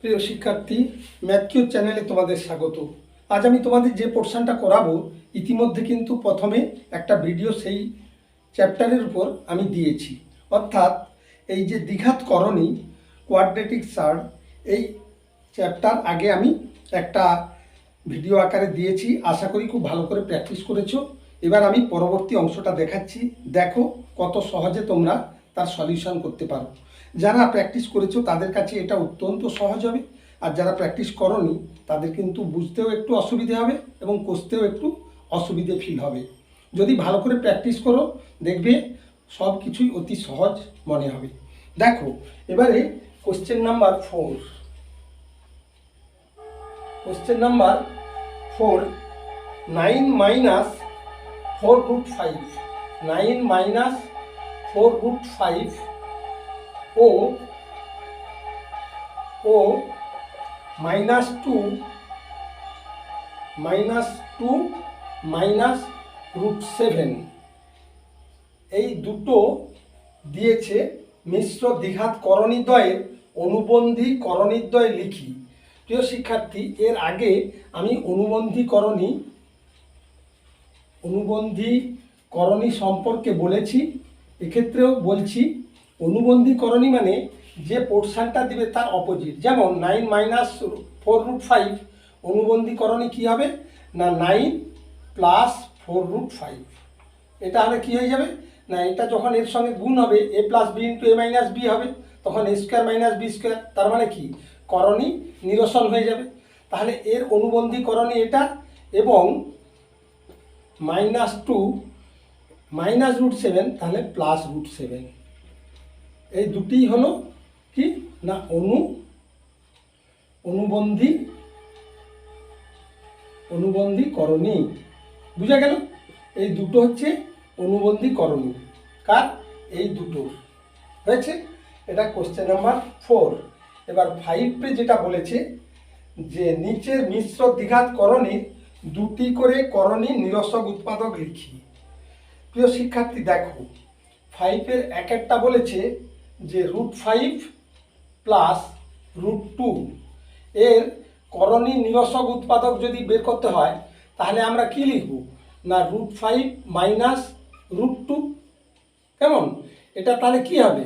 প্রিয় শিক্ষার্থী, ম্যাথকিউব চ্যানেলে তোমাদের স্বাগত। আজ আমি তোমাদের যে পোর্শনটা করাবো ইতিমধ্যে কিন্তু প্রথমে একটা ভিডিও সেই চ্যাপ্টারের উপর আমি দিয়েছি, অর্থাৎ এই যে দ্বিঘাত করণী কোয়াড্রেটিক সার্ড, এই চ্যাপ্টার আগে আমি একটা ভিডিও আকারে দিয়েছি। আশা করি খুব ভালো করে প্র্যাকটিস করেছো। এবার আমি পরবর্তী অংশটা দেখাচ্ছি, দেখো কত সহজে তোমরা তার সলিউশন করতে পারো। যারা প্র্যাকটিস করেছো তাদের কাছে এটা অত্যন্ত সহজ হবে, আর যারা প্র্যাকটিস করনি তাদের কিন্তু বুঝতেও একটু অসুবিধে হবে এবং কষতেও একটু অসুবিধে ফিল হবে। যদি ভালো করে প্র্যাকটিস করো দেখবে সব কিছুই অতি সহজ মনে হবে। দেখো এবারে question number 4। Question number 4, 9 minus 4 root 5, 9 minus 4 root 5 ও minus 2 minus root 7 এই দুটো দিয়েছে মিশ্র দ্বিঘাত করণীদ্বয়ের অনুবন্ধী করণীদ্বয় লিখি। প্রিয় শিক্ষার্থী, এর আগে আমি অনুবন্ধী করণী সম্পর্কে বলেছি, এক্ষেত্রেও বলছি। অনুবন্ধী করণী মানে যে পোর্শনটা দিবে তার অপোজিট। যেমন 9 minus 4 root 5 অনুবন্ধী করণী কী হবে না 9 plus 4 root 5। এটা হলে কী হয়ে যাবে না, এটা যখন এর সঙ্গে গুণ হবে a plus b into a minus b হবে, তখন a square minus B square, তার মানে কি করণী নিরসন হয়ে যাবে। তাহলে এর অনুবন্ধী করণী এটা, এবং -2 minus root 7 তাহলে প্লাস root 7, এই দুটিই হলো কি না অনুবন্ধী করণী। বুঝা গেল? এই দুটো হচ্ছে অনুবন্ধী করণী। কার? এই দুটো হয়েছে। এটা কোশ্চেন নাম্বার 4। এবার 5 যেটা বলেছে যে নিচের মিশ্র দ্বিঘাত করণীর দুটি করে করণী নিরসক উৎপাদক লিখি। প্রিয় শিক্ষার্থী দেখো, 5 এক একটা বলেছে যে √5 প্লাস √2 এর করণী নিরসক উৎপাদক যদি বের করতে হয় তাহলে আমরা কি লিখব না √5 মাইনাস √2। কেমন? এটা তাহলে কি হবে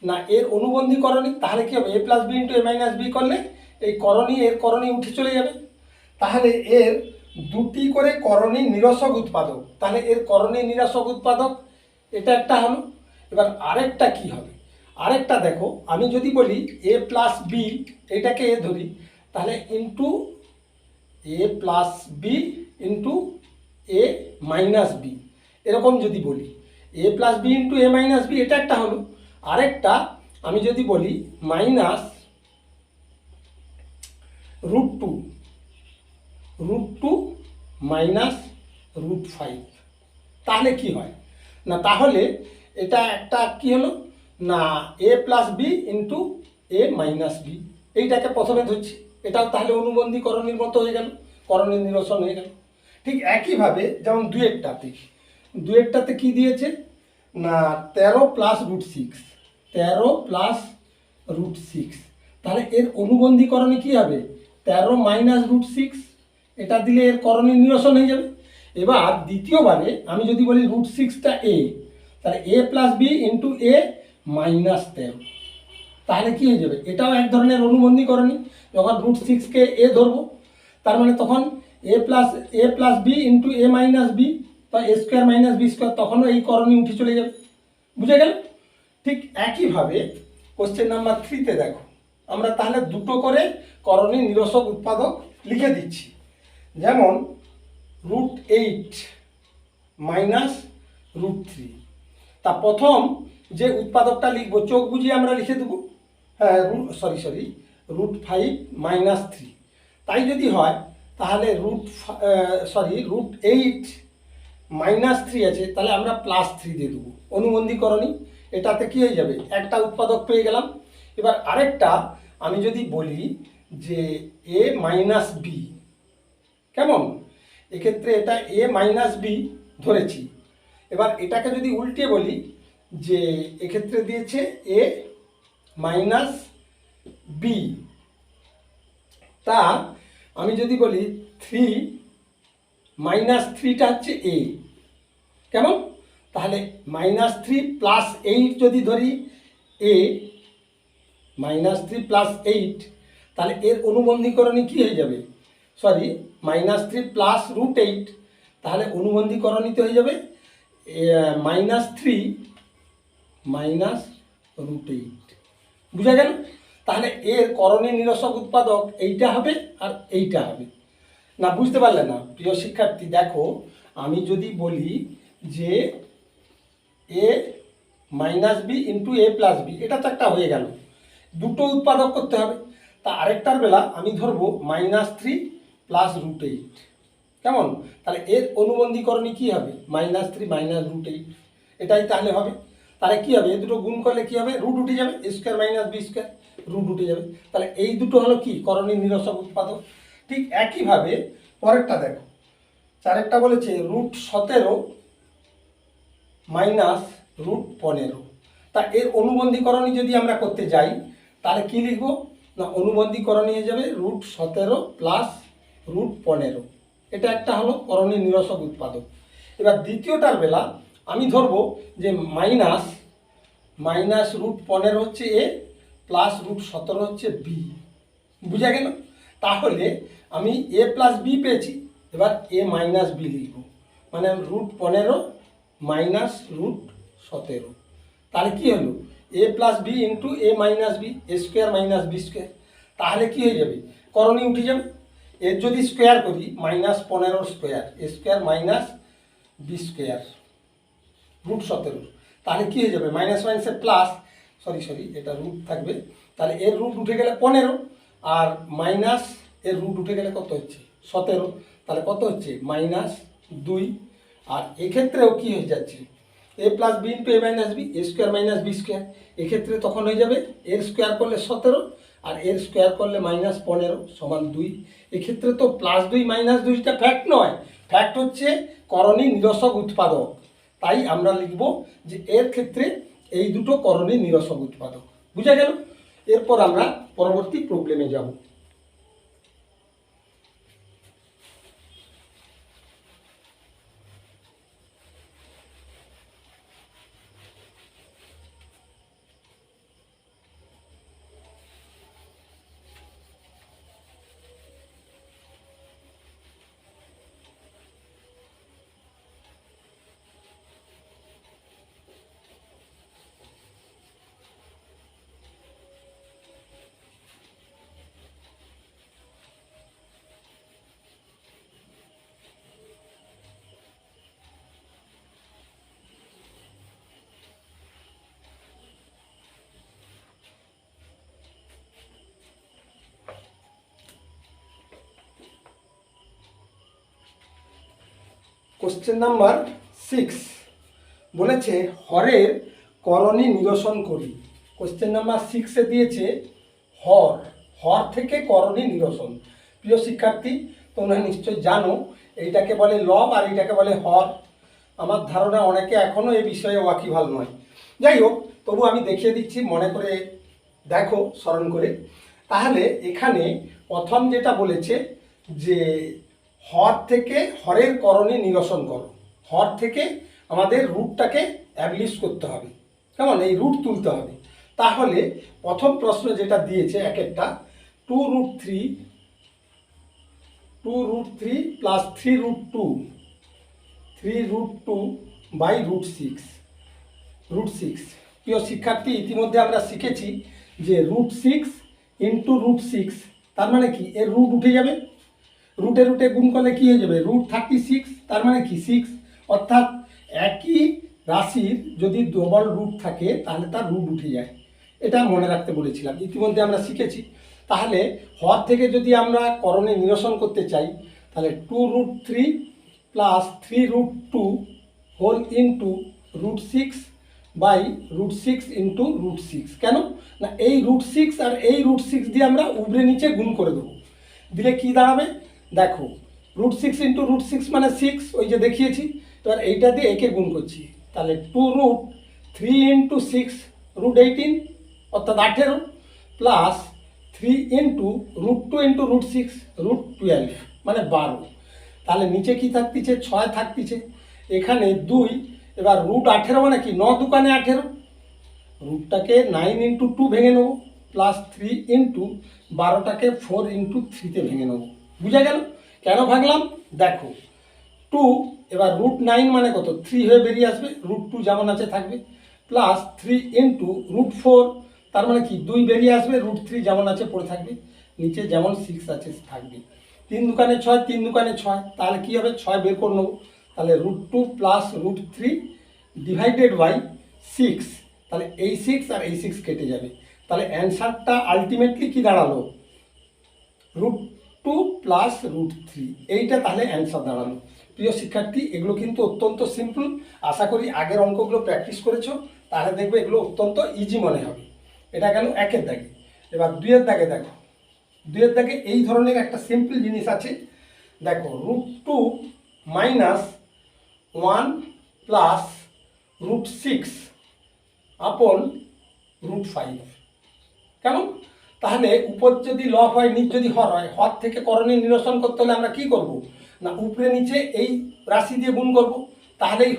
না এর অনুবন্ধী করণী, তাহলে কি হবে a plus B into a minus B করলে এই এর করণী উঠে চলে যাবে। তাহলে এর দুটি করে করণী নিরসক উৎপাদক, তাহলে এর করণী নিরসক উৎপাদক এটা একটা হলো। এবার আরেকটা কি হবে, আরেকটা দেখো, আমি যদি বলি a প্লাস বি, এটাকে এ ধরি, তাহলে into a plus B into a minus B, এরকম যদি বলি a plus B into a minus B, এটা একটা হলো। আরেকটা আমি যদি বলি মাইনাস √2 মাইনাস √5, তাহলে কি হয় না, তাহলে এটা একটা কি হলো না a plus B into a minus B, এইটাকে প্রথমে ধরছি, এটাও তাহলে অনুবন্ধী করণীর মতো হয়ে গেল, করণীর নিরসন হয়ে গেল। ঠিক একইভাবে যেমন দুয়েরটাতে কি দিয়েছে না 13 প্লাস √6, 13 প্লাস √6, তাহলে এর অনুবন্ধী করণী কী হবে 13 মাইনাস √6, এটা দিলে এর করণী নিরসন হয়ে যাবে। এবার দ্বিতীয়বারে আমি যদি বলি √6টা a, তাহলে a plus B into a minus 13, তাহলে কি হয়ে যাবে, এটাও এক ধরনের অনুবন্ধী করণী। যখন √6কে a ধরবো তার মানে তখন a plus B into a minus B বা a square minus B square, তখনও এই করণী উঠে চলে যাবে। বুঝে গেল? ঠিক একইভাবে কোশ্চেন নাম্বার 3 দেখো, আমরা তাহলে দুটো করে করণী নিরসক উৎপাদক লিখে দিচ্ছি। যেমন √8 মাইনাস √3, তা প্রথম যে উৎপাদকটা লিখবো চোখ বুঝিয়ে আমরা লিখে দেবো, হ্যাঁ √5 মাইনাস 3, তাই যদি হয় তাহলে √8 মাইনাস 3 আছে, তাহলে আমরা +3 দিয়ে দেবো অনুবন্ধী করণী। এটাতে কি হয়ে যাবে, একটা উৎপাদক পেয়ে গেলাম। এবার আরেকটা আমি যদি বলি যে a মাইনাস বি, কেমন, এক্ষেত্রে এটা a মাইনাস বি ধরেছি। এবার এটাকে যদি উল্টে বলি যে এক্ষেত্রে দিয়েছে a মাইনাস বি, তা আমি যদি বলি 3 মাইনাস 3টা হচ্ছে এ, কেমন? তাহলে -3 + 8 যদি ধরি এ, -3 + 8, তাহলে এর অনুবন্ধীকরণী কি হয়ে যাবে? সরি, -3 + √8, তাহলে অনুবন্ধীকরণীতে হয়ে যাবে -3 -√8। বুঝা গেল? তাহলে এর করণীয় নিরসক উৎপাদক এইটা হবে আর এইটা হবে। না বুঝতে পারলে না প্রিয় শিক্ষার্থী? দেখো, আমি যদি বলি যে a - b × a + b, এটা তো একটা হয়ে গেল, দুটো উৎপাদক করতে হবে। তা আরেকটার বেলা আমি ধরবো -3 + √8, কেমন? তাহলে এর অনুবন্ধীকরণী কি হবে? -3 -√8, এটাই তাহলে হবে। তাহলে কি হবে? এই দুটো গুণ করলে কি হবে? রুট উঠে যাবে, a² - b², রুট উঠে যাবে। তাহলে এই দুটো হলো কি? করণীয় নিরসক উৎপাদক। ঠিক একইভাবে পরেরটা দেখো, চারেরটা বলেছে √17 - √15। তা এর অনুবন্ধীকরণী যদি আমরা করতে যাই তাহলে কি লিখব? না, অনুবন্ধীকরণী হয়ে যাবে √17 + √15। এটা একটা হলো করণীয় নিরসক উৎপাদক। এবার দ্বিতীয়টার বেলা আমি ধরবো যে -√15 হচ্ছে এ, প্লাস √17 হচ্ছে বি। বুঝা গেল? তাহলে আমি a + b পেয়েছি, এবার a - b লিখব, মানে √15 - √17। তাহলে কি হলো? a + b × a - b, a² - b²। তাহলে কি হয়ে যাবে? করণী উঠে যাবে। এর যদি স্কোয়ার করি -15 স্কোয়ার, a² - b², √17, তাহলে কি হয়ে যাবে? মাইনাস মাইনাসে প্লাস, সরি এটা রুট থাকবে। তাহলে এর রুট উঠে গেলে 15, আর মাইনাস এর রুট উঠে গেলে কত হচ্ছে? 17। তাহলে কত হচ্ছে? -2। আর এক্ষেত্রেও কি হয়ে যাচ্ছে? a + b × a - b, a² - b²। এক্ষেত্রে তখন হয়ে যাবে এর স্কোয়ার করলে 17, আর এর স্কোয়ার করলে -15 = 2। এক্ষেত্রে তো +2 -2টা ফ্যাক্ট নয়, ফ্যাক্ট হচ্ছে করণীয় নিরসক উৎপাদক। তাই আমরা লিখব যে এর ক্ষেত্রে এই দুটো করণীয় নিরসক উৎপাদক। বুঝা গেল? এরপর আমরা পরবর্তী প্রবলেমে যাব। কোশ্চেন নাম্বার 6 বলেছে হরের করণীয় নিরসন করি। কোশ্চেন নাম্বার 6-এ দিয়েছে হর থেকে করণীয় নিরসন। প্রিয় শিক্ষার্থী, তোমরা নিশ্চয়ই জানো এইটাকে বলে লব আর এইটাকে বলে হর। আমার ধারণা অনেকে এখনও এই বিষয়ে ওয়াকিবহাল নয়। যাই হোক, তবু আমি দেখিয়ে দিচ্ছি, মনে করে দেখো, স্মরণ করে। তাহলে এখানে প্রথম যেটা বলেছে যে হর থেকে হরের করণীয় নিরসন করো। হর থেকে আমাদের রুটটাকে অ্যাবলিশ করতে হবে, কেমন? এই রুট তুলতে হবে। তাহলে প্রথম প্রশ্ন যেটা দিয়েছে এক একটা, 2√3 + 3√2, 3√2 / √6। প্রিয় শিক্ষার্থী, ইতিমধ্যে আমরা শিখেছি যে √6 × √6, তার মানে কি? এর রুট উঠে যাবে, রুটে রুটে গুণ করলে কি হয়ে যাবে? √36, তার মানে কি 6। অর্থাৎ একই রাশির যদি ডবল রুট থাকে তাহলে তার রুট উঠে যায়। এটা মনে রাখতে বলেছিলাম, ইতিমধ্যে আমরা শিখেছি। তাহলে হর থেকে যদি আমরা করণীয় নিরসন করতে চাই তাহলে 2√3 + 3√2 হোল ইন্টু √6 / √6 × √6। কেন না, এই √6 আর এই √6 দিয়ে আমরা উপরে নিচে গুণ করে দেবো। দিলে কি দাঁড়াবে? দেখো, √6 × √6 মানে 6, ওই যে দেখিয়েছি। এবার এইটা দিয়ে একে গুণ করছি, তাহলে 2√3 × 6 √18, অর্থাৎ 18, প্লাস 3 ইন্টু √2 × √6 √12 মানে 12। তাহলে নিচে কি থাকতিছে 6 থাকতিছে, এখানে 2, এবার √18 মানে কি 9 দুকানে 18, রুটটাকে 9 × 2 ভেঙে নেবো, প্লাস 3 ইন্টু 12টাকে 4 × 3 ভেঙে নেবো। বুঝা গেল কেন ভাগলাম? দেখো 2, এবার √9 মানে কত 3 হয়ে বেরিয়ে আসবে, √2 যেমন আছে থাকবে, প্লাস 3 ইন্টু √4 তার মানে কি 2 বেরিয়ে আসবে, √3 যেমন আছে পড়ে থাকবে, নিচে যেমন 6 আছে থাকবে। 3 দুকানে 6, 3 দুকানে 6, তাহলে কি হবে 6 বের করে নেবো, তাহলে √2 প্লাস √3 ডিভাইডেড বাই 6, তাহলে এই 6 আর এই 6 কেটে যাবে। তাহলে অ্যান্সারটা আলটিমেটলি কি দাঁড়ালো √2 প্লাস √3, এইটা তাহলে অ্যান্সার দাঁড়ালো। প্রিয় শিক্ষার্থী, এগুলো কিন্তু অত্যন্ত সিম্পল, আশা করি আগের অঙ্কগুলো প্র্যাকটিস করেছো, তাহলে দেখবে এগুলো অত্যন্ত ইজি মনে হবে। এটা গেল 1-এর দাগে। এবার 2-এর দাগে দেখো, 2-এর দাগে এই ধরনের একটা সিম্পল জিনিস আছে, দেখো √2 মাইনাস 1 প্লাস √6 আপন √5। কেমন? তাহলে উপর যদি লব হয়, নিচ যদি হর হয়, হর থেকে করণীয় নিরসন করতে হলে আমরা কি করব না উপরে নিচে এই রাশি দিয়ে গুণ করব, তাহলেই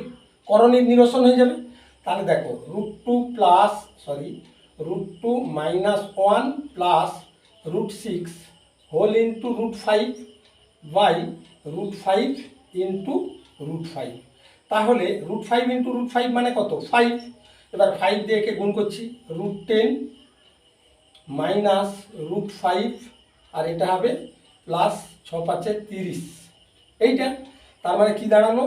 করণীয় নিরসন হয়ে যাবে। তাহলে দেখো √2 minus 1 plus √6 whole into √5 by √5 into √5। তাহলে √5 ইন্টু √5 মানে কত 5, এবার 5 দিয়ে একে গুণ করছি, √10 মাইনাস √5 আর এটা হবে প্লাস 6 5 30, এইটা তার মানে কি দাঁড়ালো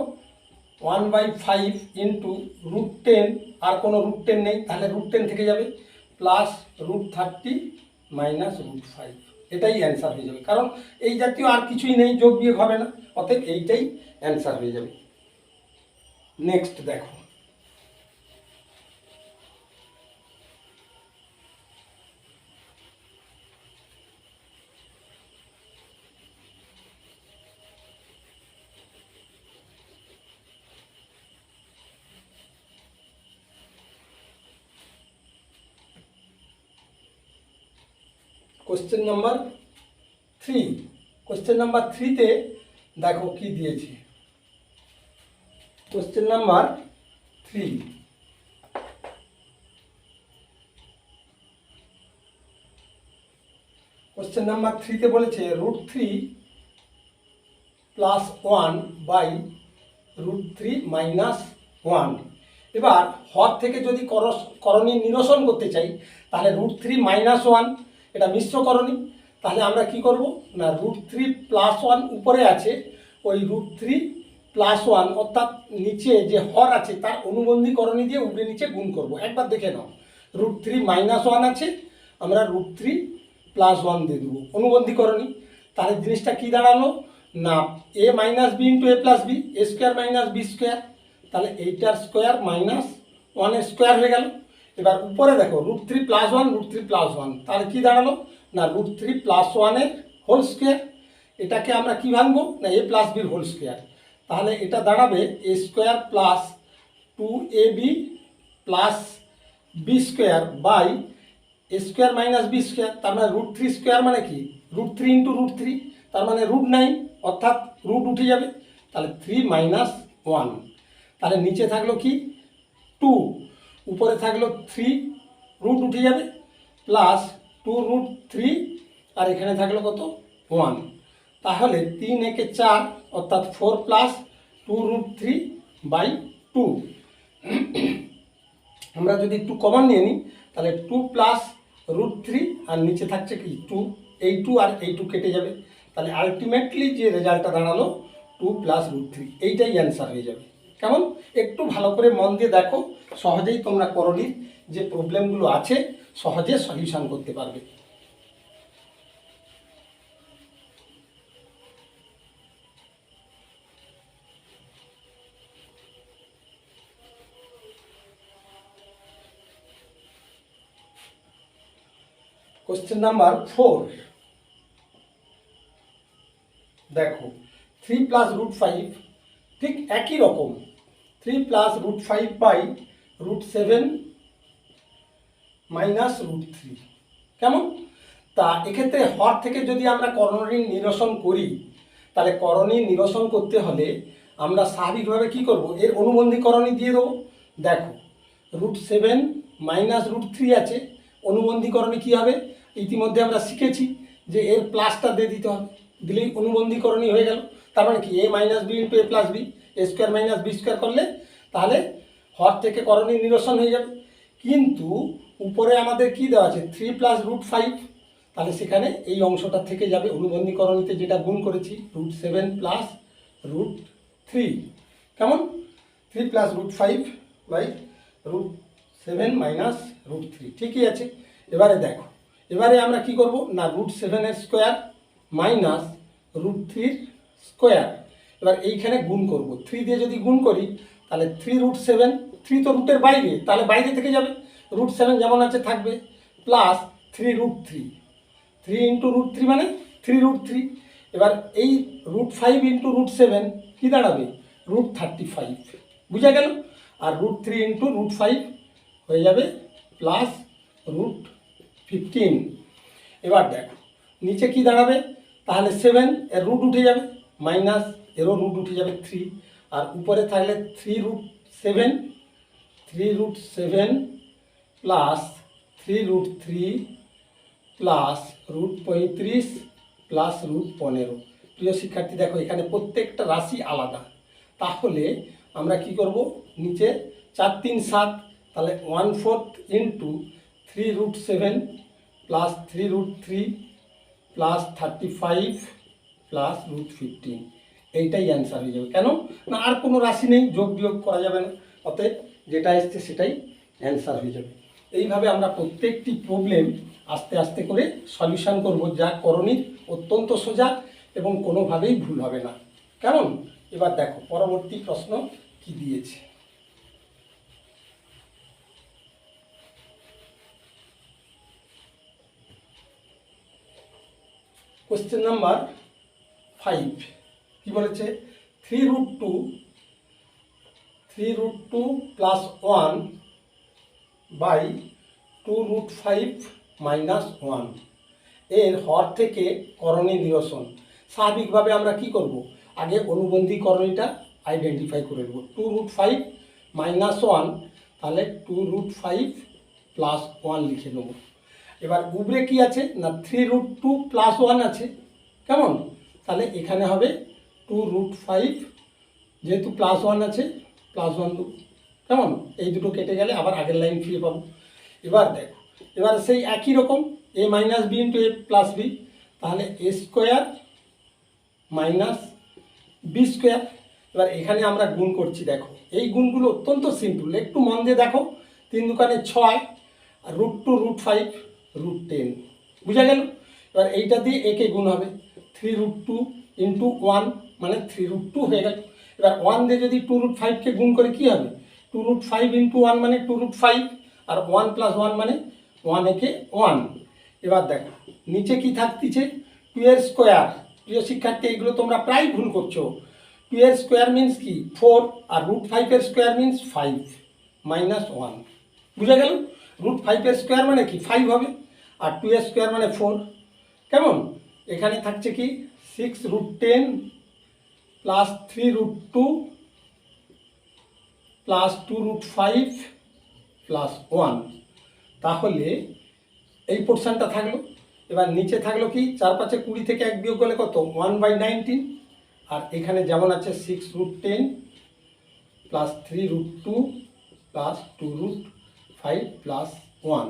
1/5 ইন্টু √10, আর কোনো √10 নেই, তাহলে √10 থেকে যাবে, প্লাস √30 মাইনাস √5, এটাই অ্যান্সার হয়ে যাবে, কারণ এই জাতীয় আর কিছুই নেই, যোগ বিয়োগ হবে না, অতএব এইটাই অ্যান্সার হয়ে যাবে। নেক্সট দেখো, কোশ্চেন নাম্বার 3। কোশ্চেন নাম্বার 3-তে দেখো কি দিয়েছে, কোশ্চেন নাম্বার 3, কোশ্চেন নাম্বার 3-তে বলেছে √3 প্লাস 1 বাই √3 মাইনাস 1। এবার হর থেকে যদি করণীয় নিরসন করতে চাই, তাহলে √3 মাইনাস 1 এটা মিশ্র করণী, তাহলে আমরা কি করব না √3 প্লাস 1 উপরে আছে, ওই √3 প্লাস 1 অর্থাৎ নিচে যে হর আছে তার অনুবন্ধী করণী দিয়ে উপরে নিচে গুণ করব। একবার দেখে নাও, √3 মাইনাস 1 আছে, আমরা √3 প্লাস 1 দিয়ে দেবো অনুবন্ধী করণী, তাহলে জিনিসটা কি দাঁড়ালো না a minus B into a plus B, A square minus B square, তাহলে এইটার স্কোয়ার মাইনাস 1-এর স্কোয়ার হয়ে গেল। এবার উপরে দেখো √3 প্লাস 1 √3 প্লাস 1, তাহলে কি দাঁড়ালো না √3 প্লাস 1-এর হোল স্কোয়ার, এটাকে আমরা কি ভাঙবো না a প্লাস বির হোল স্কোয়ার, তাহলে এটা দাঁড়াবে a square plus 2ab plus B square by A square minus B square, তার মানে √3 স্কোয়ার মানে কি √3 ইন্টু √3, তার মানে √9, অর্থাৎ রুট উঠে যাবে, তাহলে 3 মাইনাস 1, তাহলে নিচে থাকলো কি 2, উপরে থাকলো 3, রুট উঠে যাবে, প্লাস 2√3 আর এখানে থাকলো কত 1, তাহলে 3 একে 4 অর্থাৎ 4 প্লাস 2√3/2। আমরা যদি একটু কমন নিয়ে নিই, তাহলে 2 প্লাস √3 আর নিচে থাকছে কি 2, এই 2 আর এই 2 কেটে যাবে, তাহলে আলটিমেটলি যে রেজাল্টটা দাঁড়ালো 2 প্লাস √3, এইটাই অ্যান্সার হয়ে যাবে। কেমন? একটু ভালো করে মন দিয়ে দেখো, সহজেই তোমরা করণীর যে প্রবলেমগুলো আছে সহজে সলিউশন করতে পারবে। কোশ্চেন নাম্বার 4, দেখো 3 প্লাস √5 ঠিক একই রকম, 3 প্লাস √5 বাই √7 মাইনাস √3। কেমন? তা এক্ষেত্রে হর থেকে যদি আমরা করণী নিরসন করি, তাহলে করণী নিরসন করতে হলে আমরা স্বাভাবিকভাবে কি করব, এর অনুবন্ধী করণী দিয়ে দেবো। দেখো √7 মাইনাস √3 আছে, অনুবন্ধী করণী কী হবে, ইতিমধ্যে আমরা শিখেছি যে এর প্লাসটা দিয়ে দিতে হবে, দিলেই অনুবন্ধী করণী হয়ে গেল। তার মানে কি a minus B into a plus B, a square minus B square করলে তাহলে হর থেকে করণী নিরসন হয়ে যাবে। কিন্তু উপরে আমাদের কি দেওয়া আছে 3 প্লাস √5, তাহলে সেখানে এই অংশটা থেকে যাবে অনুবন্ধী করণীতে যেটা গুণ করেছি √7 প্লাস √3, কেমন 3 প্লাস √5 বাই √7 মাইনাস √3, ঠিকই আছে। এবারে দেখো, এবারে আমরা কি করব না √7 এর স্কোয়ার মাইনাস √3 স্কোয়ার, এবার এইখানে গুণ করব, 3 দিয়ে যদি গুণ করি তাহলে 3√7, 3 তো রুটের বাইরে, তাহলে বাইরে থেকে যাবে, √7 যেমন আছে থাকবে, প্লাস 3√3, 3 ইন্টু √3 মানে 3√3, এবার এই √5 ইন্টু √7 কী দাঁড়াবে √35, বুঝা গেল। আর √3 ইন্টু √5 হয়ে যাবে প্লাস √15। এবার দেখো নিচে কি দাঁড়াবে, তাহলে 7 এর রুট উঠে যাবে, মাইনাস এরও রুট উঠে যাবে 3, আর উপরে থাকলে 3√7 প্লাস 3√3 প্লাস √35 প্লাস √15। প্রিয় শিক্ষার্থী দেখো এখানে প্রত্যেকটা রাশি আলাদা, তাহলে আমরা কি করব, নিচে 4 3 7, তাহলে 1/4 ইন্টু 3√7 প্লাস 3√3 প্লাস 35 প্লাস √15, এইটাই অ্যান্সার হয়ে যাবে। কেন না আর কোনো রাশি নেই, যোগ বিয়োগ করা যাবে না, অতএব যেটা এসছে সেটাই অ্যান্সার হয়ে যাবে। এইভাবে আমরা প্রত্যেকটি প্রবলেম আস্তে আস্তে করে সলিউশন করব, যা করণীর অত্যন্ত সোজা এবং কোনোভাবেই ভুল হবে না। কেমন, এবার দেখো পরবর্তী প্রশ্ন কি দিয়েছে। কোশ্চেন নাম্বার 5 কি বলেছে, 3√2 প্লাস 1 বাই 2√5 মাইনাস 1 এর হর থেকে করণী নিরসন। স্বাভাবিকভাবে আমরা কি করব, আগে অনুবন্ধী করণীটা আইডেন্টিফাই করে দেবো, 2√5 মাইনাস 1, তাহলে 2√5 প্লাস 1 লিখে নেব। এবার উপরে কি আছে না 3√2 প্লাস 1 আছে, কেমন, তাহলে এখানে হবে 2√5, যেহেতু প্লাস 1 আছে প্লাস 1 দেবো, কেমন, এই দুটো কেটে গেলে আবার আগের লাইন ফিরে পাবো। এবার দেখো, এবার সেই একই রকম a minus B into a plus B, তাহলে a square minus B square. এবার এখানে আমরা গুণ করছি, দেখো এই গুণগুলো অত্যন্ত সিম্পল, একটু মন দিয়ে দেখো, 3 দুগুণে 6 আর √2 √5 √10, বুঝা গেল। এবার এইটা দিয়ে একে গুণ হবে, 3√2 ইন্টু 1 মানে 3√2 হয়ে গেল। এবার 1 দিয়ে যদি 2√5কে গুণ করে কি হবে, 2√5 ইন্টু 1 মানে 2√5, আর 1 প্লাস 1 মানে 1 একে 1। এবার দেখো নিচে কি থাকতেছে 2 এর স্কোয়ার। প্রিয় শিক্ষার্থী এগুলো তোমরা প্রায় ভুল করছো, 2 এর স্কোয়ার মিন্স কি 4, আর √5 এর স্কোয়ার মিন্স 5 মাইনাস 1, বুঝা গেল। √5 এর স্কোয়ার মানে কি 5 হবে, আর 2 এর স্কোয়ার মানে 4, কেমন। এখানে থাকছে কি 6√10 প্লাস 3√2 প্লাস 2√5 প্লাস 1, তাহলে এই পোর্শনটা থাকলো। এবার নিচে থাকলো কি 4 5 20 থেকে 1 বিয়োগ করলে কত 1/19, আর এখানে যেমন আছে 6√10 প্লাস 3√2 প্লাস 2√5 প্লাস 1,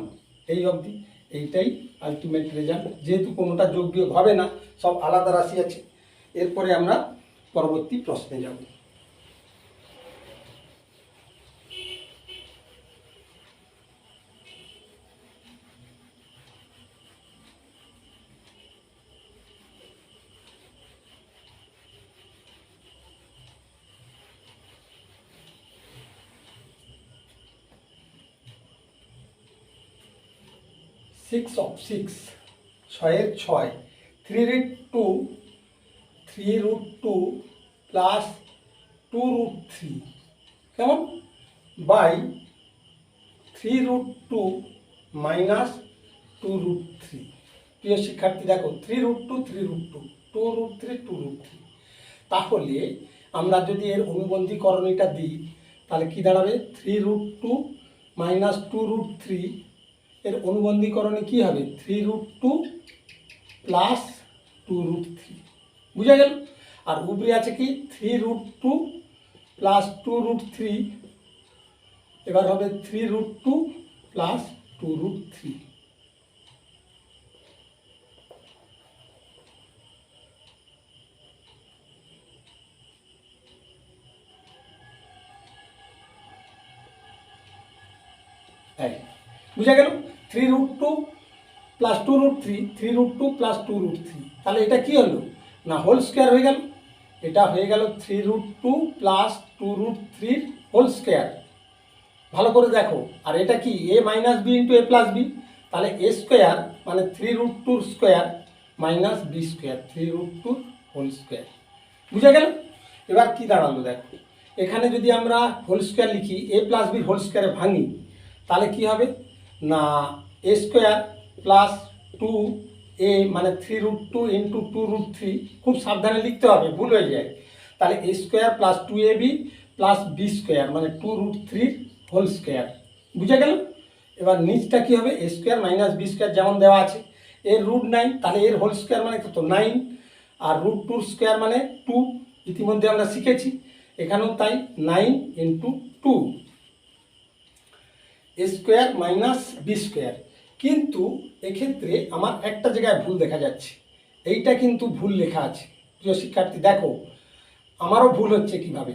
এই অবধি। এইটাই আলটিমেট রেজাল্ট, যেহেতু কোনোটা যোগ বিয়োগ হবে না, সব আলাদা রাশি আছে। এরপরে আমরা পরবর্তী প্রশ্নে যাব। সিক্স অফ 6, 6 6, 3√2 প্লাস 2√3, কেমন, বাই 3√2 মাইনাস 2√3, প্রিয় শিক্ষার্থী দেখো 3√2 3√2 2√3 2√3, তাহলে আমরা যদি এর অনুবন্ধীকরণীটা দিই তাহলে কি দাঁড়াবে 3√2 মাইনাস 2√3, এর অনুবন্ধীকরণে কি হবে 3√2 প্লাস 2√3, বুঝা গেল। আর উপরে আছে কি 3√2 প্লাস 2√3, এবার হবে 3√2 প্লাস 2√3। বুঝা গেল 3√2 প্লাস 2√3, 3√2 প্লাস 2√3, তাহলে এটা কি হলো না হোল স্কোয়ার হয়ে গেল। এটা হয়ে গেল 3√2 প্লাস 2√3 হোল স্কোয়ার। ভালো করে দেখো, আর এটা কি a minus B into A plus B, তাহলে এ স্কোয়ার মানে 3√2 square minus B square 3√2 whole square, বুঝা গেল। এবার কি দাঁড়ালো দেখো, এখানে যদি আমরা হোল স্কোয়ার লিখি এ প্লাস বির হোল স্কোয়ারে ভাঙি তাহলে কি হবে না এ স্কোয়ার প্লাস 2a মানে 3√2 ইন্টু 2√3, খুব সাবধানে লিখতে হবে, ভুল হয়ে যায়। তাহলে A square plus 2ab plus B square মানে 2√3 হোল স্কোয়ার, বুঝা গেল। এবার নিচটা কি হবে এ স্কোয়ার মাইনাস বি স্কোয়ার যেমন দেওয়া আছে, এর রুট 9, তাহলে এর হোল স্কোয়ার মানে কত 9, আর √2 স্কোয়ার মানে 2, ইতিমধ্যে আমরা শিখেছি, এখানেও তাই 9 ইন্টু 2 এ স্কোয়ার মাইনাস বি স্কোয়ার। কিন্তু এক্ষেত্রে আমার একটা জায়গায় ভুল দেখা যাচ্ছে, এইটা কিন্তু ভুল লেখা আছে। প্রিয় শিক্ষার্থী দেখো, আমারও ভুল হচ্ছে কিভাবে,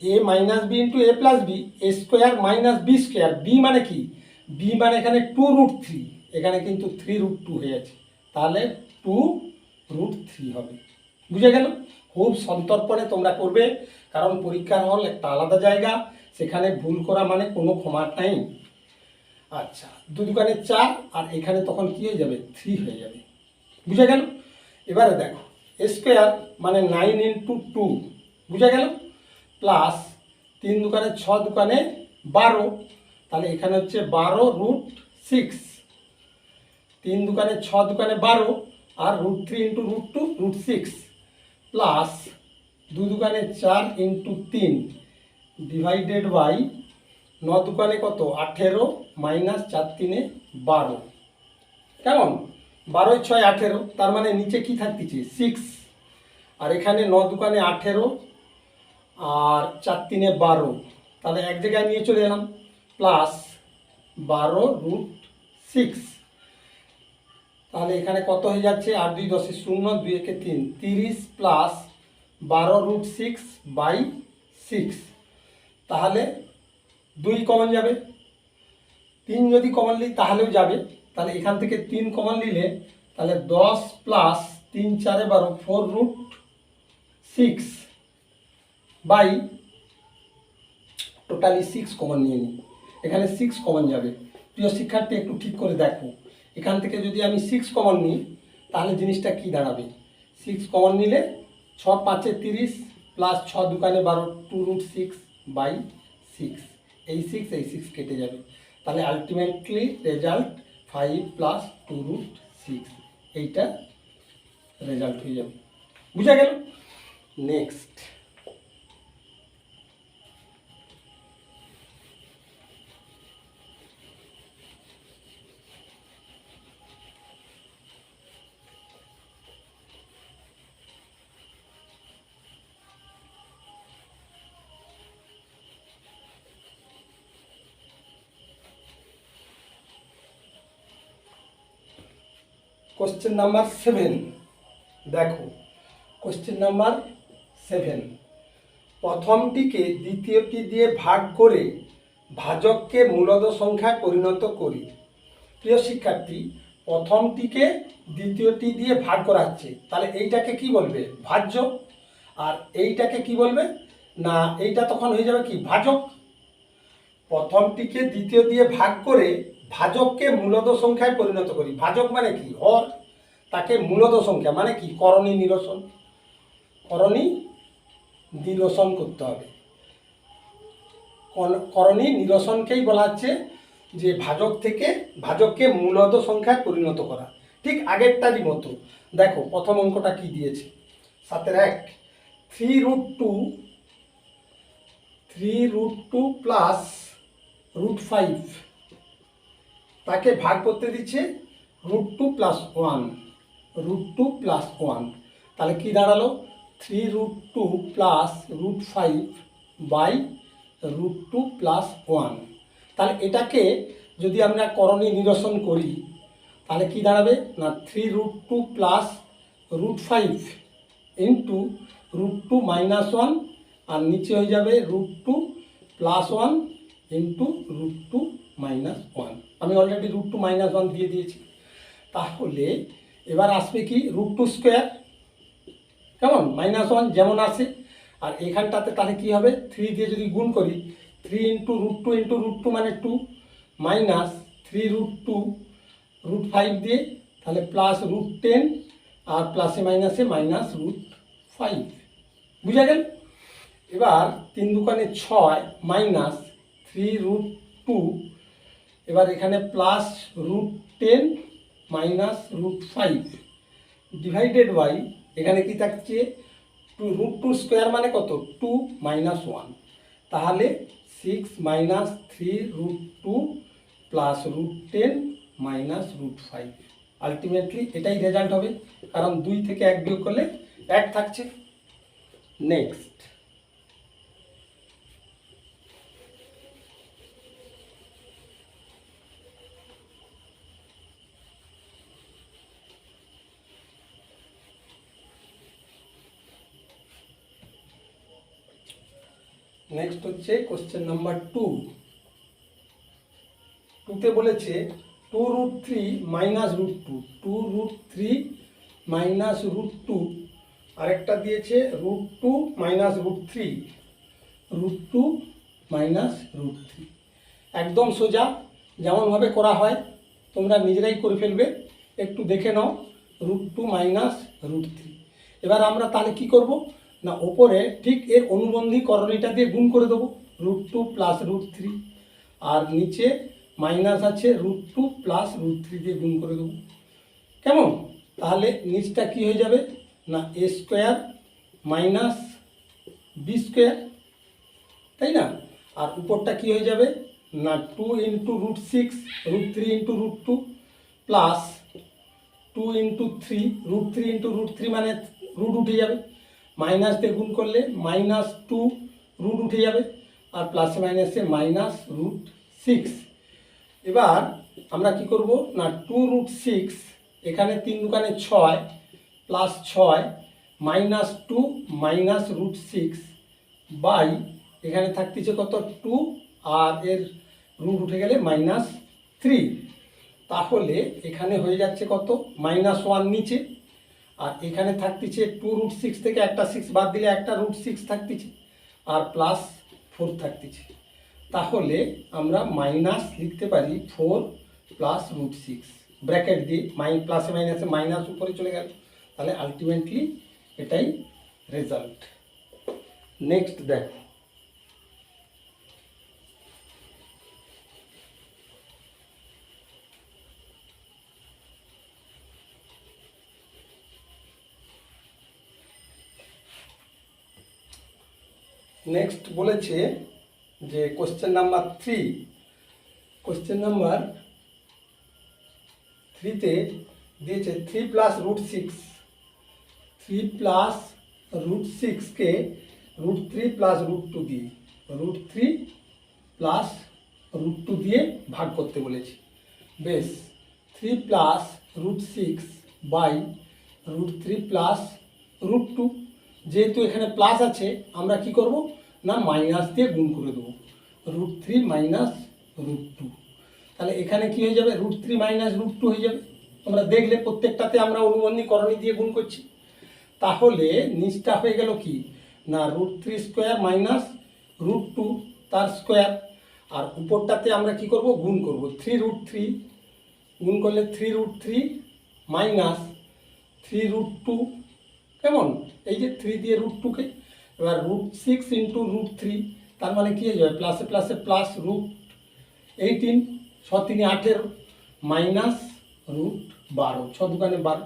A minus B into A plus B, A square minus B square, B মানে কি বি মানে এখানে 2√3, এখানে কিন্তু 3√2 হয়ে আছে, তাহলে 2√3 হবে, বুঝে গেল। খুব সন্তর্পণে তোমরা করবে, কারণ পরীক্ষার হল একটা আলাদা জায়গা, সেখানে ভুল করা মানে কোনো ক্ষমা নাই। আচ্ছা, 2 দুগুণে 4, আর এখানে তখন কি হয়ে যাবে 3 হয়ে যাবে, বুঝে গেল। এবারে দেখো এ স্কোয়ার মানে 9 ইন্টু 2, বুঝে গেল, প্লাস 3 দুগুণে 6 দুগুণে 12, তাহলে এখানে হচ্ছে 12√6, 3 দুগুণে 6 দুগুণে 12, আর √3 ইন্টু √2 √6, প্লাস 2 দুগুণে 4 ইন্টু 3 ডিভাইডেড বাই 9 দুগুণে কত 18 মাইনাস 4 3 12, কেমন 12 6 18, তার মানে নিচে কি থাকতেছে 6, আর এখানে 9 দুগুণে 18 আর 4 3 12, তাহলে এক জায়গায় নিয়ে চলে এলাম, প্লাস 12√6, তাহলে এখানে কত হয়ে যাচ্ছে 8 2 10 0 2 1 3 30 প্লাস 12√6 বাই 6, তাহলে 2 কমন যাবে, 3 যদি কমন নিই তাহলেও যাবে, তাহলে এখান থেকে 3 কমন নিলে তাহলে 10 প্লাস 3 4 12 4√6 বাই টোটালি 6 কমন নিয়ে নিই, এখানে 6 কমন যাবে। প্রিয় শিক্ষার্থী একটু ঠিক করে দেখো, এখান থেকে যদি আমি 6 কমন নিই তাহলে জিনিসটা কি দাঁড়াবে, 6 কমন নিলে 6 5 30 প্লাস 6 দুগুণে 12 2√6 বাই 6, এই 6 কেটে যাবে, তাহলে আলটিমেটলি রেজাল্ট 5 প্লাস 2√6, এইটা রেজাল্ট হয়ে যাবে, বুঝা গেল। নেক্সট কোশ্চেন নাম্বার 7, দেখো কোশ্চেন নাম্বার 7, প্রথমটিকে দ্বিতীয়টি দিয়ে ভাগ করে ভাজককে মূলদ সংখ্যায় পরিণত করি। প্রিয় শিক্ষার্থী, প্রথমটিকে দ্বিতীয়টি দিয়ে ভাগ করা হচ্ছে, তাহলে এইটাকে কি বলবে ভাজ্য, আর এইটাকে কি বলবে না এইটা তখন হয়ে যাবে কি ভাজক। প্রথমটিকে দ্বিতীয় দিয়ে ভাগ করে ভাজককে মূলদ সংখ্যায় পরিণত করি, ভাজক মানে কি হর, তাকে মূলদ সংখ্যা মানে কি করণী নিরসন, করণী নিরসন করতে হবে, করণী নিরসনকেই বলা হচ্ছে যে ভাজক থেকে ভাজককে মূলদ সংখ্যায় পরিণত করা, ঠিক আগেরটারই মতো। দেখো প্রথম অঙ্কটা কি দিয়েছে, 7/1 3√2 প্লাস √5 তাকে ভাগ করতে দিচ্ছে √2 প্লাস 1, √2 প্লাস 1, তাহলে কি দাঁড়ালো 3√2 প্লাস √5 বাই √2 প্লাস 1। তাহলে এটাকে যদি আমরা করণী নিরসন করি তাহলে কি দাঁড়াবে না 3√2 প্লাস √5 ইন্টু √2 মাইনাস 1, আর নিচে হয়ে যাবে √2 প্লাস 1 ইন্টু √2 মাইনাস 1। আমি অলরেডি √2 মাইনাস 1 দিয়ে দিয়েছি। তাহলে এবার আসবে কি √2 স্কোয়ার, কেমন -1 যেমন আসে, আর এখানটাতে তাহলে কি হবে 3 দিয়ে যদি গুণ করি 3 ইন্টু √2 মানে 2 মাইনাস 3√2 √5 দিয়ে তাহলে প্লাস √10 আর প্লাসে মাইনাসে মাইনাস √5, বুঝা গেল। এবার 3 দুগুণে 6 মাইনাস 3√2, এবার এখানে প্লাস √10 মাইনাস √5 ডিভাইডেড বাই এখানে কি থাকছে √2 স্কোয়ার মানে কত 2 মাইনাস 1, তাহলে 6 মাইনাস 3√2 প্লাস √10 মাইনাস √5। আলটিমেটলি এটাই রেজাল্ট হবে, কারণ 2 থেকে 1 বিয়োগ করলে 1 থাকছে। নেক্সট হচ্ছে কোশ্চেন নাম্বার 2তে বলেছে 2√3 মাইনাস √2, 2√3 মাইনাস √2, আরেকটা দিয়েছে √2 মাইনাস √3, √2 মাইনাস √3। একদম সোজা, যেমনভাবে করা হয় তোমরা নিজেরাই করে ফেলবে, একটু দেখে নাও। √2 মাইনাস √3, এবার আমরা তাহলে কি করব না ওপরে ঠিক এর অনুবন্ধী করণীটা দিয়ে গুণ করে দেবো √2 প্লাস √3, আর নিচে মাইনাস আছে √2 প্লাস √3 দিয়ে গুণ করে দেবো, কেমন। তাহলে নিচটা কি হয়ে যাবে না a square minus b square, তাই না, আর উপরটা কি হয়ে যাবে না 2 into √6 √3 into √2 plus 2 into 3 √3 into √3 মানে রুট উঠে যাবে, মাইনাস দিয়ে গুণ করলে -2 রুট উঠে যাবে, আর প্লাসে মাইনাসে মাইনাস √6। এবার আমরা কি করব না 2√6 এখানে 3 দুগুণে 6 প্লাস 6 -2 মাইনাস √6 বাই এখানে থাকতেছে কত 2, আর এর রুট উঠে গেলে -3, তাহলে এখানে হয়ে যাচ্ছে কত -1 নিচে, আর এখানে থাকতেছে 2√6 থেকে একটা 6 বাদ দিলে একটা √6 থাকতেছে, আর +4 থাকতেছে। তাহলে আমরা মাইনাস লিখতে পারি 4 প্লাস √6 ব্র্যাকেট দিয়ে, প্লাসে মাইনাসে মাইনাস উপরে চলে গেল, তাহলে আলটিমেটলি এটাই রেজাল্ট। নেক্সট দেখো নেক্সট বলেছে যে কোশ্চেন নাম্বার 3তে দিয়েছে 3 প্লাস √6, 3 প্লাস √6কে √3 প্লাস √2 দিয়ে √3 প্লাস √2 দিয়ে ভাগ করতে বলেছে। বেশ, 3 প্লাস √6 বাই √3 প্লাস √2, যেহেতু এখানে প্লাস আছে আমরা কি করব না মাইনাস দিয়ে গুণ করে দেবো √3 মাইনাস √2, তাহলে এখানে কি হয়ে যাবে √3 মাইনাস √2 হয়ে যাবে। তোমরা দেখলে প্রত্যেকটাতে আমরা অনুবন্ধী করণী দিয়ে গুণ করছি, তাহলে নিচটা হয়ে গেল কি না √3 স্কোয়ার মাইনাস √2 তার স্কোয়ার, আর উপরটাতে আমরা কি করব গুণ করব 3√3, গুণ করলে 3√3 মাইনাস 3√2, কেমন, এই যে 3 দিয়ে √2কে, এবার √6 ইন্টু √3, তার মানে কি হয়ে যাবে প্লাসে প্লাসে প্লাস √18, 6 3 18 মাইনাস √5। 12, 6 দুগুণে 12।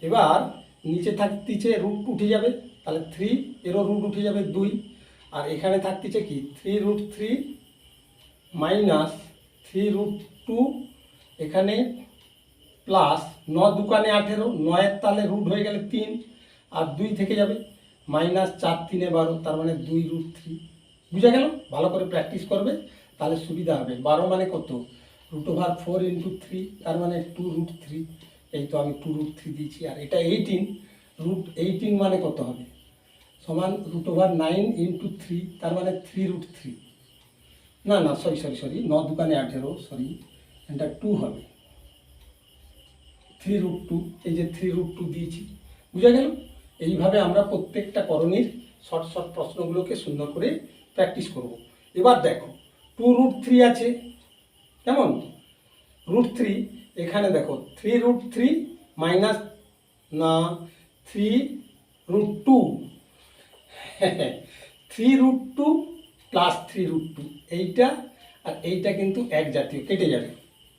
এবার নিচে থাকতেছে রুট উঠে যাবে, তাহলে 3, এরও রুট উঠে যাবে 2, আর এখানে থাকতেছে কি 3√3 মাইনাস 3√2, এখানে প্লাস 9 দুগুণে 18, 9-এর তাহলে রুট হয়ে গেলে 3, আর 2 থেকে যাবে মাইনাস 4×3 12, তার মানে 2√3। বুঝা গেল? ভালো করে প্র্যাকটিস করবে, তাহলে সুবিধা হবে। 12 মানে কত? √4 × 3, তার মানে 2√3। এই তো আমি 2√3 দিয়েছি। আর এটা 18, √18 মানে কত হবে? সমান √9 × 3, তার মানে 3√3। না না, সরি 9 দুগুণে 18, সরি, এটা 2 হবে, 3√2। এই যে 3√2 দিয়েছি। বুঝা গেল? এইভাবে আমরা প্রত্যেকটা করণীর শর্ট প্রশ্নগুলোকে সুন্দর করে প্র্যাকটিস করব। এবার দেখো 2√3 আছে, কেমন? √3, এখানে দেখো 3√3 মাইনাস না 3√2 3√2 প্লাস 3√2, এইটা আর এইটা কিন্তু এক জাতীয়, কেটে যাবে।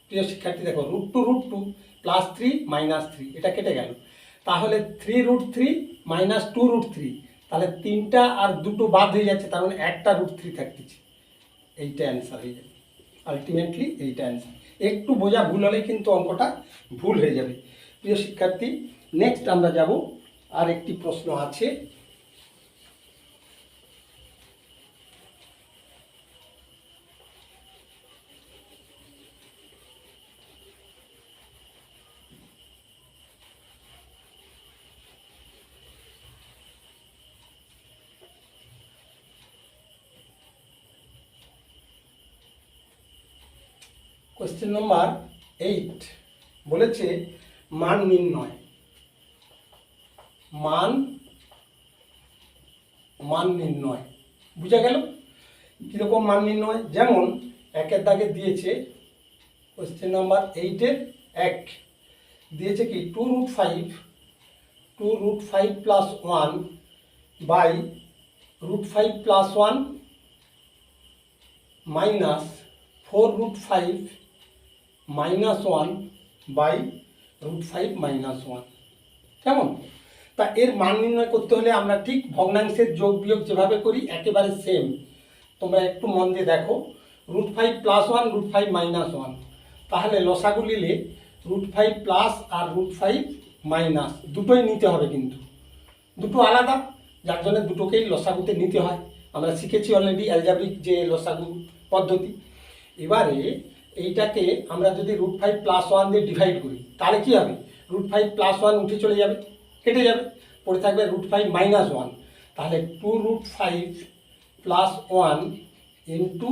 প্রিয় শিক্ষার্থী দেখো, √2 প্লাস 3 মাইনাস 3, এটা কেটে গেল। তাহলে 3√3 মাইনাস 2√3, তাহলে 3টা আর 2টো বাদ হয়ে যাচ্ছে, তার মানে একটা √3 থাকতেছে। এইটা অ্যান্সার হয়ে যাবে, আলটিমেটলি এইটা অ্যান্সার। একটু বোঝা ভুল হলেই কিন্তু অঙ্কটা ভুল হয়ে যাবে। প্রিয় শিক্ষার্থী, নেক্সট আমরা যাব, আর একটি প্রশ্ন আছে। কোশ্চেন নম্বর 8 বলেছে মান নির্ণয়। মান নির্ণয়, বুঝা গেল? কীরকম মান নির্ণয়? যেমন একের দাগে দিয়েছে, কোশ্চেন নাম্বার 8-এর 1 দিয়েছে কি 2√5 plus 1 by √5 plus 1 minus 4√5 minus 1 by √5 minus 1। কেমন? তা এর মান নির্ণয় করতে হলে আমরা ঠিক ভগ্নাংশের যোগ বিয়োগ যেভাবে করি একেবারে সেম। তোমরা একটু মন দিয়ে দেখো, √5 প্লাস 1 √5 মাইনাস 1, তাহলে লসাগু নিলে √5 প্লাস আর √5 মাইনাস দুটোই নিতে হবে, কিন্তু দুটো আলাদা, যার জন্য দুটোকেই লসাগুতে নিতে হয়। আমরা শিখেছি অলরেডি অ্যালজাব্রিক যে লসাগু পদ্ধতি। এবারে এইটাকে আমরা যদি √5 প্লাস 1 দিয়ে ডিভাইড করি, তাহলে কী হবে? √5 প্লাস 1 উঠে চলে যাবে, কেটে যাবে, পড়ে থাকবে √5 মাইনাস 1। তাহলে 2√5 প্লাস 1 ইন্টু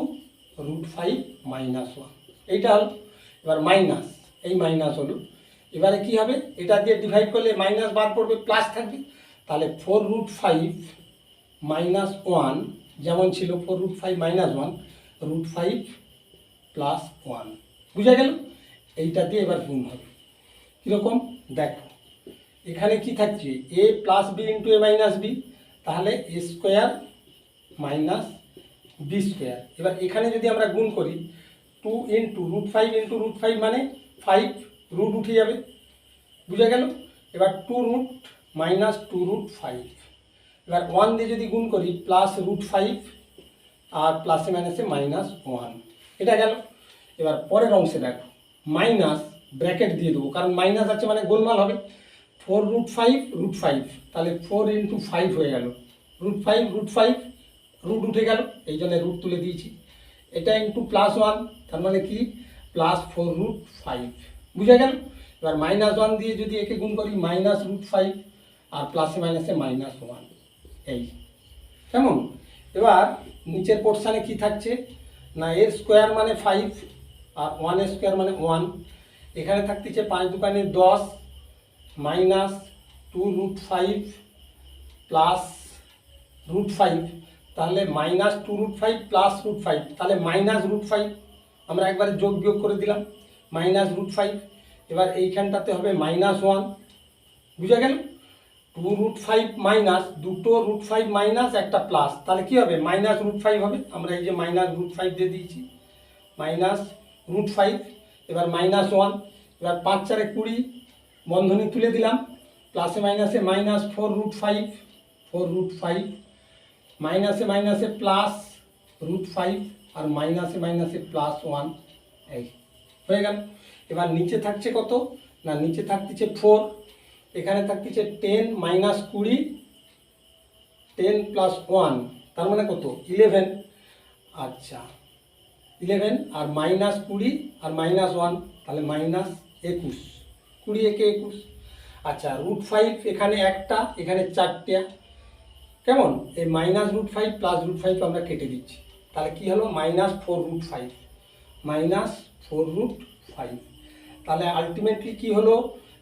√5 মাইনাস 1, এইটা হলো। এবার মাইনাস, এই মাইনাস হলো। এবারে কি হবে? এটা দিয়ে ডিভাইড করলে মাইনাস বাদ পড়বে, প্লাস থাকবে। তাহলে 4√5 মাইনাস 1 যেমন ছিল 4√5 মাইনাস 1, √5 প্লাস 1। বুঝা গেল? এইটা দিয়ে এবার গুণ হবে। কীরকম দেখো, এখানে কি থাকছে? a plus B into A minus B, তাহলে a square minus B square. এবার এখানে যদি আমরা গুণ করি 2 ইন্টু √5 মানে 5, রুট উঠে যাবে। বুঝা গেল? এবার 2 মাইনাস 2√5। এবার 1 দিয়ে যদি গুণ করি প্লাস √5 আর প্লাসে মাইনাসে মাইনাস 1, এটা গেল। এবার পরের অংশে দেখো, মাইনাস ব্র্যাকেট দিয়ে দেবো, কারণ মাইনাস আছে মানে গোলমাল হবে। 4√5 তাহলে 4 ইন্টু 5 হয়ে গেল, √5 রুট উঠে গেল, এই জন্য রুট তুলে দিয়েছি। এটা ইন্টু প্লাস 1, তার মানে কি প্লাস 4√5। বুঝা গেল? এবার মাইনাস 1 দিয়ে যদি একে গুণ করি মাইনাস √5 আর প্লাসে মাইনাসে মাইনাস 1, এই কেমন? এবার নিচের পোর্শানে কি থাকছে না, এর স্কোয়ার মানে 5 আর 1 স্কোয়ার মানে 1। এখানে থাকতেছে 5 দুগুণে 10 মাইনাস 2√5 প্লাস √5, তাহলে মাইনাস 2√5 প্লাস √5, তাহলে মাইনাস √5 আমরা একবারে যোগ বিয়োগ করে দিলাম, মাইনাস √5। এবার এইখানটাতে হবে মাইনাস 1। বুঝা গেল? 2√5 মাইনাস, দুটো √5 মাইনাস একটা প্লাস, তাহলে কী হবে? মাইনাস √5 হবে। আমরা এই যে মাইনাস √5 দিয়ে দিয়েছি, মাইনাস √5। এবার মাইনাস 1। এবার 5 4 20, বন্ধনী তুলে দিলাম, প্লাসে মাইনাসে -4√5, 4√5, মাইনাসে মাইনাসে +√5, আর মাইনাসে মাইনাসে +1, এই হয়ে গেল। এবার নিচে থাকছে কত না, নিচে থাকতেছে 4, এখানে থাকতেছে 10 - 20, 10 + 1 তার মানে কত 11। আচ্ছা 11 আর -20 আর -1 তাহলে -21, 20 একে 21। আচ্ছা √5 এখানে একটা, এখানে 4টা, কেমন এই -√5 +√5 আমরা কেটে দিচ্ছি, তাহলে কি হলো -4√5, -4√5। তাহলে আলটিমেটলি কি হলো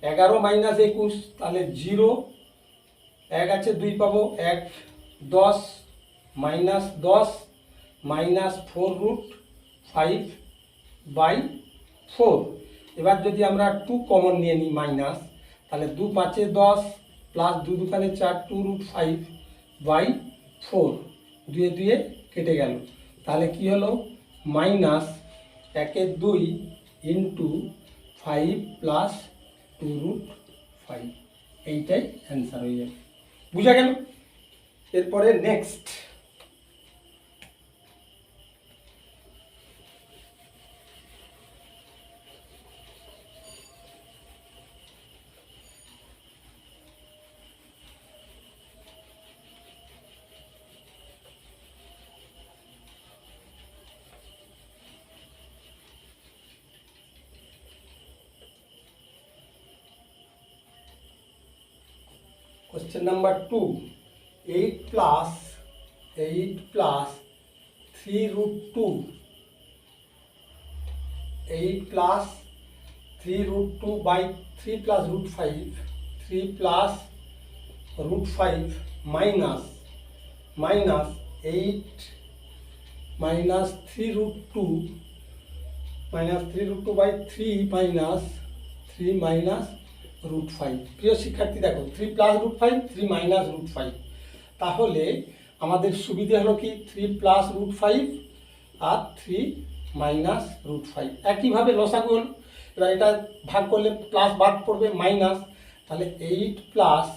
11 - 21, তাহলে 0, 1 আছে 2 পাবো 1, 10 -10 -4√5/4। এবার যদি আমরা 2 কমন নিয়ে নিই মাইনাস, তাহলে 2 × 5 = 10 প্লাস 2 × 2 = 4, 2√5/4, 2 2 কেটে গেল, তাহলে কি হলো -1/2 × 5 + 2√5, এইটাই অ্যান্সার হয়ে যাবে। বুঝা গেল? এরপরে next question number 2, 8 plus 3√2, 8 plus 3√2/3 plus √5, 3 plus √5 minus 8 minus 3√2 3√2/3 minus 3 minus √5। প্রিয় শিক্ষার্থী দেখো 3 plus √5, 3 minus √5, তাহলে আমাদের সুবিধে হলো কি 3 plus √5 আর 3 minus √5 একইভাবে লসাগু হলো। এবার এটা ভাগ করলে প্লাস বাদ পড়বে মাইনাস, তাহলে 8 plus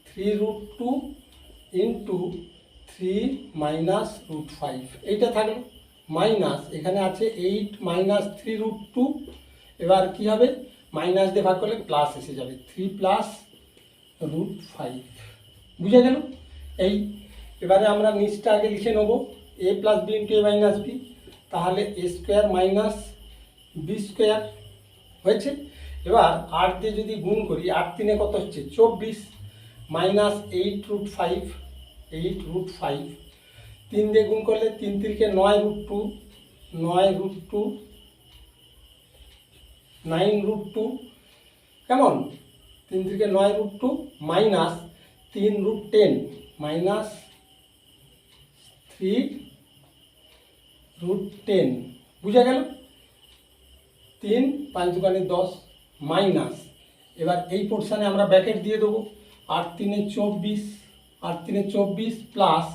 3√2 into 3 minus √5 এইটা থাকলো, মাইনাস এখানে আছে 8 minus 3√2, এবার কি হবে মাইনাস দিয়ে ভাগ করলে প্লাস এসে যাবে 3 plus √5। বুঝে গেল? এই এবারে আমরা নিচটা আগে লিখে নেব a plus b into a minus b, তাহলে a square minus B square হয়েছে। এবার 8 দিয়ে যদি গুণ করি 8 3 কত হচ্ছে 24 মাইনাস 8√5, 8√5, 3 দিয়ে গুণ করলে 3 3 9√2, 9√2, 9√2, কেমন 3 3 9√2 মাইনাস 3√10 মাইনাস 3√10। বুঝা গেল? 3 5 × 10 মাইনাস, এবার এই পোর্শনে আমরা ব্র্যাকেট দিয়ে দেবো 8 3 24, 8 3 24 প্লাস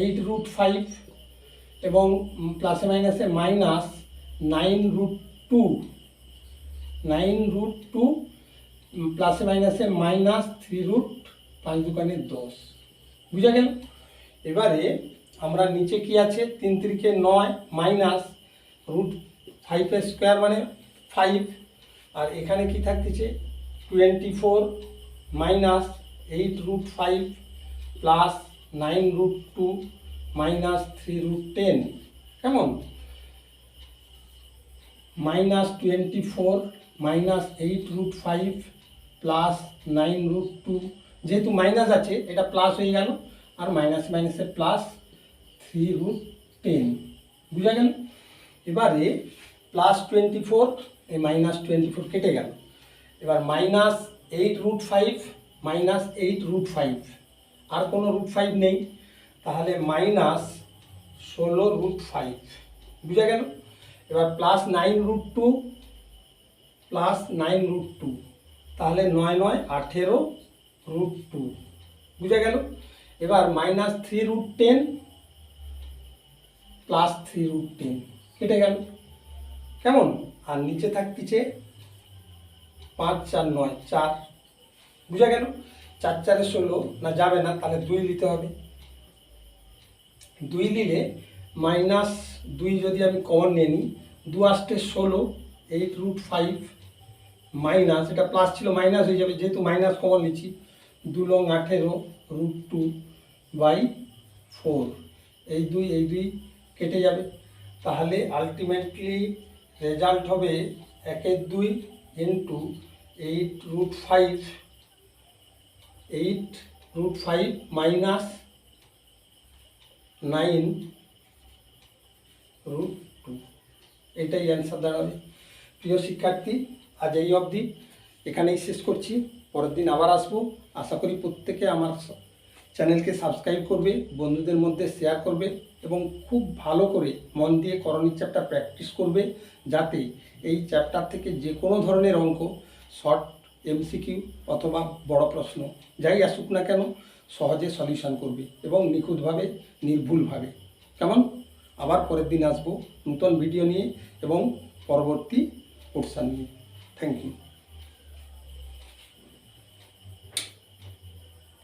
8√5 এবং প্লাসে মাইনাসে মাইনাস 9√2, 9√2 প্লাসে মাইনাসে মাইনাস 3√5 × 10। বুঝা গেল? এবারে আমরা নিচে কি আছে 3 3 9 মাইনাস √5 স্কোয়ার মানে 5, আর এখানে কি থাকতেছে 24 মাইনাস 8√5 প্লাস 9√2 মাইনাস 3√10, কেমন -24 মাইনাস 8√5 প্লাস 9√2, যেহেতু মাইনাস আছে এটা প্লাস হয়ে গেল, আর মাইনাস মাইনাসে প্লাস 3√10। বুঝা গেল? এবারে +24 এই -24 কেটে গেল, এবার -8√5 মাইনাস 8√5, আর কোনো √5 নেই, তাহলে -16√5। বুঝা গেল? এবার +9√2 প্লাস 9√2, তাহলে 9 9 18√2। বুঝা গেল? এবার -3√10 প্লাস 3√10 কেটে গেল, কেমন, আর নিচে থাকতেছে 5 4 9 4, বুঝা গেল? 4 4 16 না যাবে না, তাহলে 2 নিতে হবে। 2 নিলে -2 যদি আমি কমন নিয়ে নিই, 2 আসতে 16, 8√5 মাইনাস, এটা প্লাস ছিল মাইনাস হয়ে যাবে যেহেতু মাইনাস কমন নিচ্ছি, 2 লং 18√2/4, এই 2 কেটে যাবে। তাহলে আলটিমেটলি রেজাল্ট হবে 1/2 ইন্টু 8√5 মাইনাস 9√2, এটাই অ্যান্সার দাঁড়াবে। প্রিয় শিক্ষার্থী, আজ এই অবধি, এখানেই শেষ করছি। পরের দিন আবার আসবো। আশা করি প্রত্যেকে আমার চ্যানেলকে সাবস্ক্রাইব করবে, বন্ধুদের মধ্যে শেয়ার করবে এবং খুব ভালো করে মন দিয়ে করণিক চ্যাপ্টার প্র্যাকটিস করবে, যাতে এই চ্যাপ্টার থেকে যে কোনো ধরনের অঙ্ক, শর্ট এমসিকিউ অথবা বড় প্রশ্ন যাই আসুক না কেন, সহজে সলিউশন করবে এবং নিখুঁতভাবে, নির্ভুলভাবে। কেমন? আবার পরের দিন আসবো নতুন ভিডিও নিয়ে এবং পরবর্তী পোর্শন নিয়ে। Thank you.